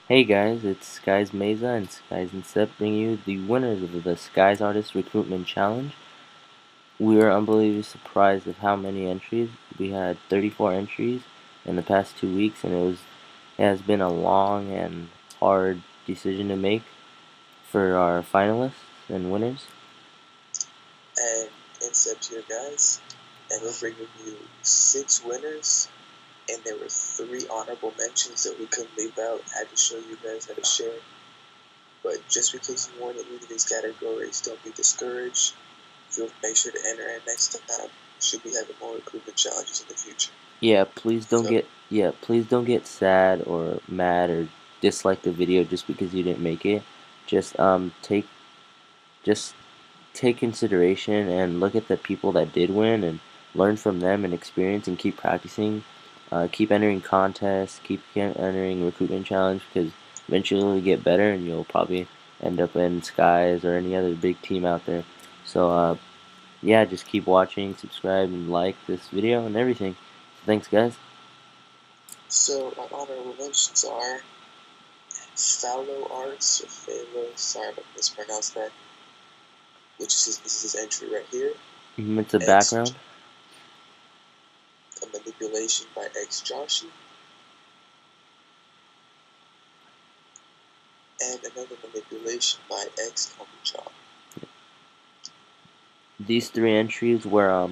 Hey guys, it's Skyz Meza and Skyz Incept bringing you the winners of the Skyz Artist Recruitment Challenge. We were unbelievably surprised of how many entries. We had 34 entries in the past 2 weeks, and it has been a long and hard decision to make for our finalists and winners. And Incept here, guys, and we're bringing you 6 winners, and there were 3 honorable mentions that we couldn't leave out. I had to show you guys how to share. But just because you won in any of these categories, don't be discouraged. You'll make sure to enter in next time. Should be having more recruitment challenges in the future. Please don't get sad or mad or dislike the video just because you didn't make it. Just just take consideration and look at the people that did win and learn from them and experience and keep practicing. Keep entering contests, keep entering recruitment challenge, because eventually you'll get better and you'll probably end up in Skyz or any other big team out there. So yeah, just keep watching, subscribe, and like this video and everything. So thanks, guys. So my honorable mentions are FawoLDzn or Falo, sorry if I mispronounced that, which is this is his entry right here. It's a background. A manipulation by xJosheeyy. And another manipulation by xCallMeJohn. These 3 entries were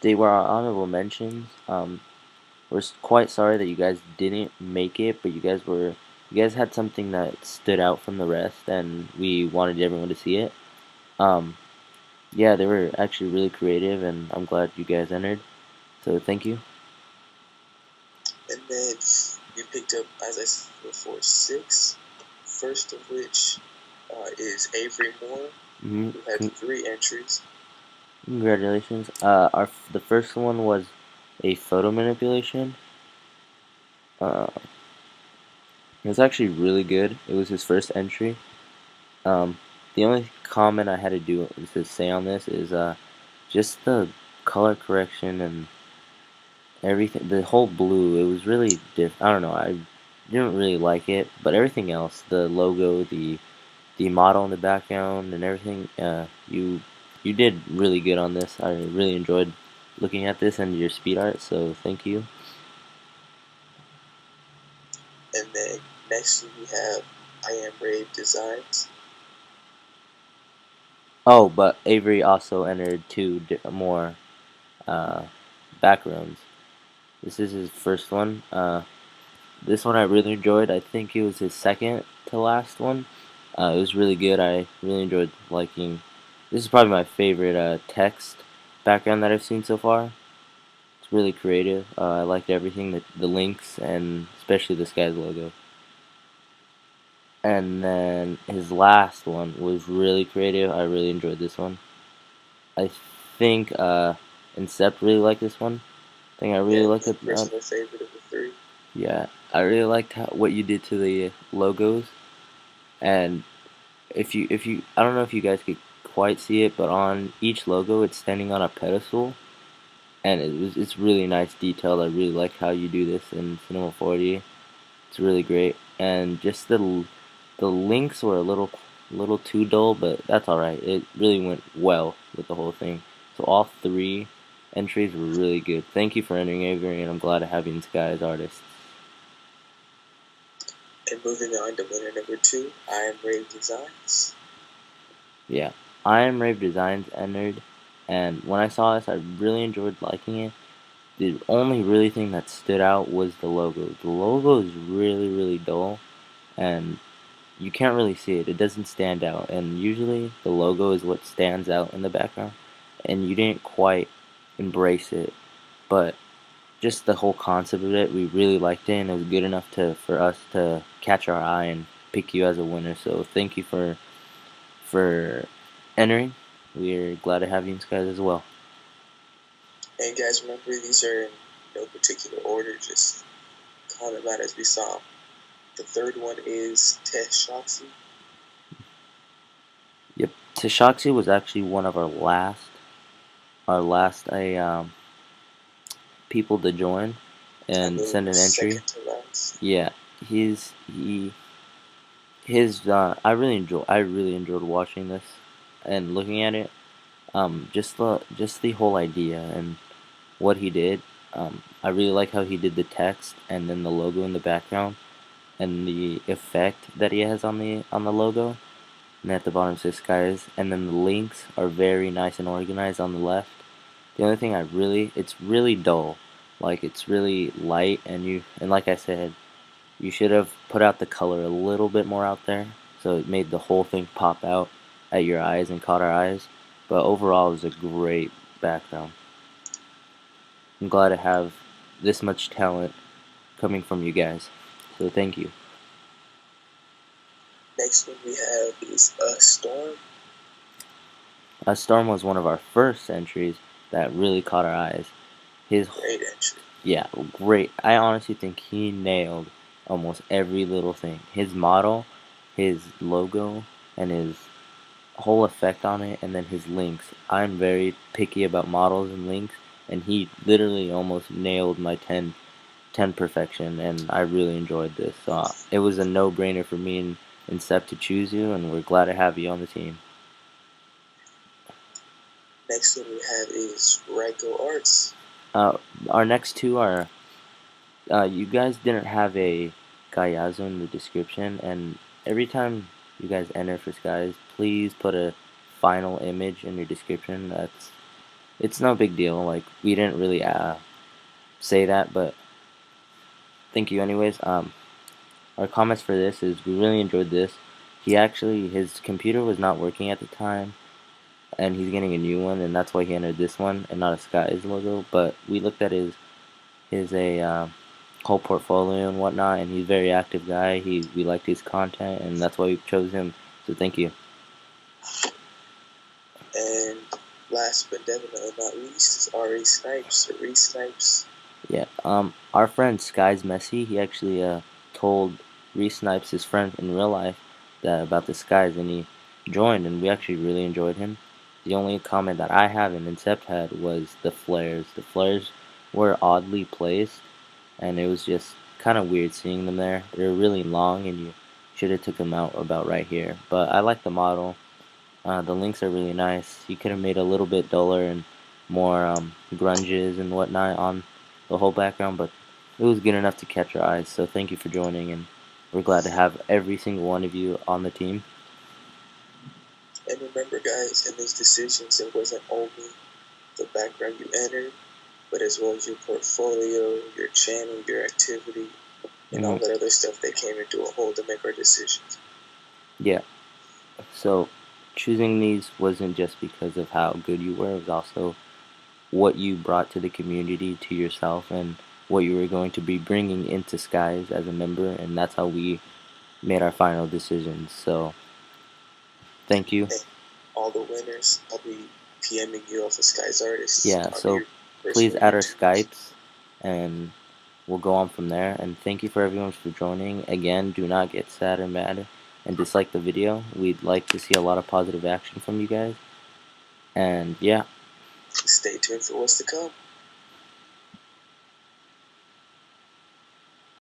they were our honorable mentions. We're quite sorry that you guys didn't make it, but you guys had something that stood out from the rest, and we wanted everyone to see it. Yeah, they were actually really creative, and I'm glad you guys entered. So thank you. And then we picked up, as I said before, 6. First of which is Avery Moore, who had 3 entries. Congratulations. The first one was a photo manipulation. It was actually really good. It was his first entry. The only comment I had to do to say on this is just the color correction and everything. The whole blue, it was really different. I don't know. I didn't really like it, but everything else, the logo, the model in the background, and everything, you did really good on this. I really enjoyed looking at this and your speed art. So thank you. And then next we have IAmRaveDzn. Oh, but Avery also entered 2 more backgrounds. This is his first one. This one I really enjoyed. I think it was his second to last one. It was really good. I really enjoyed liking. This is probably my favorite text background that I've seen so far. It's really creative. I liked everything, the links, and especially this guy's logo. And then his last one was really creative. I really enjoyed this one. I think Incept really liked this one. I think I really liked it. Personal favorite of the 3. Yeah, I really liked what you did to the logos. And if you I don't know if you guys could quite see it, but on each logo it's standing on a pedestal, and it's really nice detail. I really like how you do this in Cinema 4D. It's really great, and just the links were a little too dull, but that's alright. It really went well with the whole thing. So all 3 entries were really good. Thank you for entering, Avery, and I'm glad to have you in Skyz Artists. And moving on to winner number 2, IAmRaveDzn. Yeah, IAmRaveDzn entered, and when I saw this, I really enjoyed liking it. The only really thing that stood out was the logo. The logo is really dull, and you can't really see it. It doesn't stand out, and usually the logo is what stands out in the background, and you didn't quite embrace it. But just the whole concept of it, we really liked it, and it was good enough for us to catch our eye and pick you as a winner. So thank you for entering. We're glad to have you in Skyz as well. And guys, remember, these are in no particular order, just call them out as we saw them. The third one is tehShoxy. Yep, tehShoxy was actually one of our last people to join and send an entry. Second to last. Yeah, he his I really enjoyed watching this and looking at it. Just the whole idea and what he did. I really like how he did the text and then the logo in the background and the effect that he has on the logo. And at the bottom it says Skyz, and then the links are very nice and organized on the left. The only thing it's really dull, like it's really light, and like I said, you should have put out the color a little bit more out there, so it made the whole thing pop out at your eyes and caught our eyes. But overall, it was a great background. I'm glad to have this much talent coming from you guys, so thank you. Next one we have is uhStorm. Storm was one of our first entries that really caught our eyes. His Great entry. Yeah, great. I honestly think he nailed almost every little thing. His model, his logo, and his whole effect on it, and then his links. I'm very picky about models and links, and he literally almost nailed my 10 perfection, and I really enjoyed this. So it was a no-brainer for me and Incept to choose you, and we're glad to have you on the team. Next one we have is RykoArts. Our next two are, you guys didn't have a Gayazo in the description, and every time you guys enter for Skyz, please put a final image in your description. It's no big deal. Like, we didn't really say that, but thank you anyways. Our comments for this is we really enjoyed this. His computer was not working at the time, and he's getting a new one, and that's why he entered this one and not a Skyz logo. But we looked at his whole portfolio and whatnot, and he's a very active guy. We liked his content, and that's why we chose him. So thank you. And last but definitely not least is ReSnipez. Yeah. Our friend Skyz Messy, he actually told ReSnipez, his friend in real life, about the Skyz, and he joined, and we actually really enjoyed him. The only comment that I have and Incept had was the flares. The flares were oddly placed, and it was just kind of weird seeing them there. They were really long, and you should have took them out about right here. But I like the model. The links are really nice. You could have made a little bit duller and more grunges and whatnot on the whole background, but it was good enough to catch your eyes. So thank you for joining, and we're glad to have every single one of you on the team. And remember, guys, in these decisions, it wasn't only the background you entered, but as well as your portfolio, your channel, your activity, and all that other stuff that came into a whole to make our decisions. Yeah. So choosing these wasn't just because of how good you were, it was also what you brought to the community, to yourself, and what you were going to be bringing into Skyz as a member, and that's how we made our final decisions. So thank you. And all the winners, I'll be PMing you off of Skyz Artists. Yeah, so please add our Skypes, and we'll go on from there. And thank you for everyone for joining. Again, do not get sad or mad and dislike the video. We'd like to see a lot of positive action from you guys. And yeah, stay tuned for what's to come.